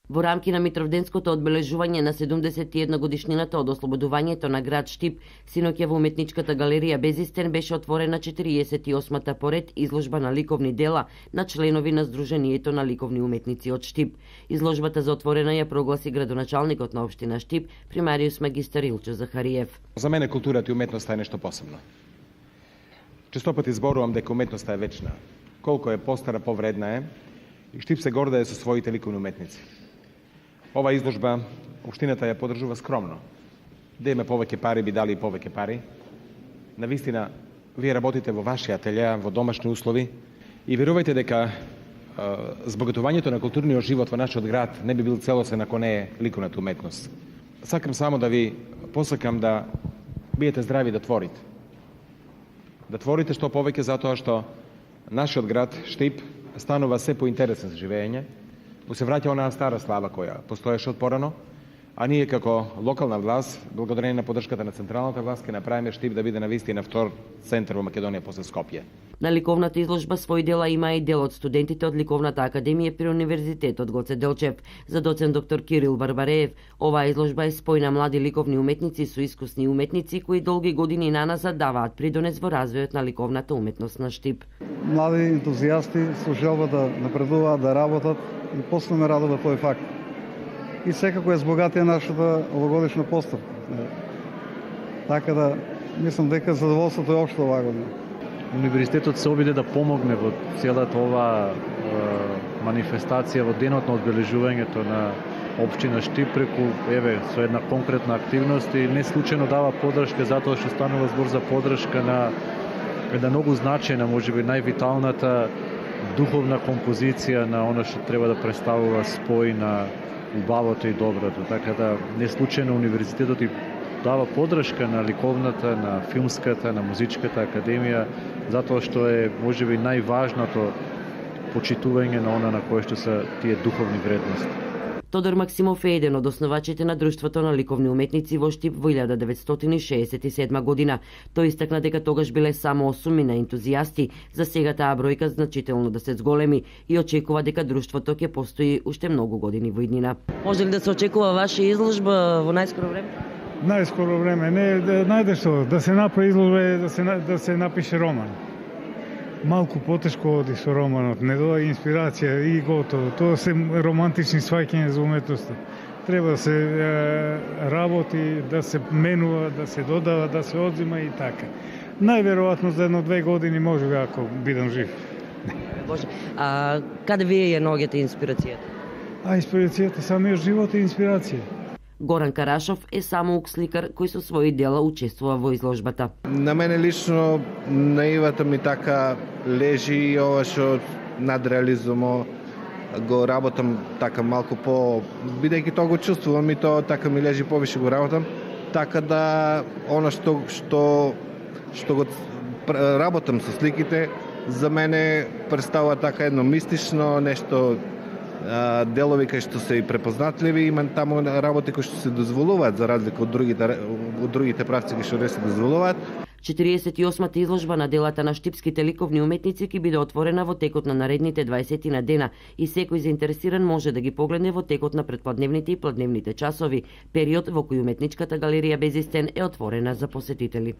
Во рамки на Митровденското одбележување на 71 годишнината од ослободувањето на град Штип, синоќа во уметничката галерија Безистен беше отворена 48-та поред изложба на ликовни дела на членови на Сдруженијето на ликовни уметници од Штип. Изложбата за отворена ја прогласи градоначалникот на општина Штип, примариус магистар Илчо Захариев. За мене културата и уметноста е нешто посебно. Честопати зборувам дека уметноста е вечна. Колку е постара, повредна е, и Штип се гордее со своите ликовни уметници. Ова изложба општината ја поддржува скромно. Да има повеќе пари, би дали и повеќе пари. Навистина, вие работите во ваши ателјеа, во домашни услови и верувајте дека збогатувањето на културниот живот во нашиот град не би бил целосен ако не е ликовната уметност. Сакам само да ви посакам да биете здрави да творите. Да творите што повеќе затоа што нашиот град Штип станува се поинтересен за живење, му се враќа онаа стара слава која постоеше од порано, а ние како локална власт, благодарение на поддршката на централната власт, ќе направиме Штип да биде навистина втор центар во Македонија после Скопје. На ликовната изложба свој дела има и дел од студентите од Ликовната академија при Универзитетот Гоце Делчев. За доцент доктор Кирил Барбареев, оваа изложба е спој на млади ликовни уметници со искусни уметници кои долги години наназад даваат придонес во развојот на ликовната уметност на Штип. Млади ентузијасти со желба да напредуваат, да работат и после ме радува тој факт. И секако е збогатија нашата овогодишна постапка. Така да, мислам дека задоволството е општо оваа година. Универзитетот се обиде да помогне во целата оваа манифестација во денот на одбележувањето на општина Штип преку со една конкретна активност и не случајно дава поддршка затоа што станува збор за поддршка на една многу значајна, можеби највиталната духовна композиција на она што треба да представува спој на убавото и доброто. Така да не случајно универзитетот и дава поддршка на ликовната, на филмската, на музичката академија, затоа што е можеби најважното почитување на она на кое што се тие духовни вредности. Тодор Максимов е еден од основачите на Друштвото на ликовни уметници во Штип во 1967 година. Тој истакна дека тогаш биле само 8 ентузијасти, за сега таа бројка значително да се зголеми и очекува дека друштвото ќе постои уште многу години во иднина. Може ли да се очекува ваша изложба во најскоро време? Најскоро време, не, најде што, да се направи изложба, да се напише роман. Малку потешко оди со романот, не доаѓа инспирација и готово. Тоа се романтични сваќања за уметноста. Треба да се работи, да се менува, да се додава, да се одзима и така. Најверојатно за 1-2 години може би ако бидам жив. Боже, а каде вие ја наоѓате инспирацијата? Инспирацијата, самиот живот е инспирација. Горан Карашов е самоук сликар кој со своји дела учествува во изложбата. На мене лично наивата ми така лежи и ова што надреализумо го работам така малку по, бидејќи тоа го чувствувам и тоа така ми лежи повише го работам, така да она што го работам со сликите за мене представува така едно мистично нешто, делови кои што се и препознатливи, има таму работи кои што се дозволуваат за разлика од другите правци кои што не се дозволуваат. 48-та изложба на делата на штипските ликовни уметници ќе биде отворена во текот на наредните 20 на дена и секој заинтересиран може да ги погледне во текот на претпладневните и пладневните часови, период во кој уметничката галерија Безистен е отворена за посетители.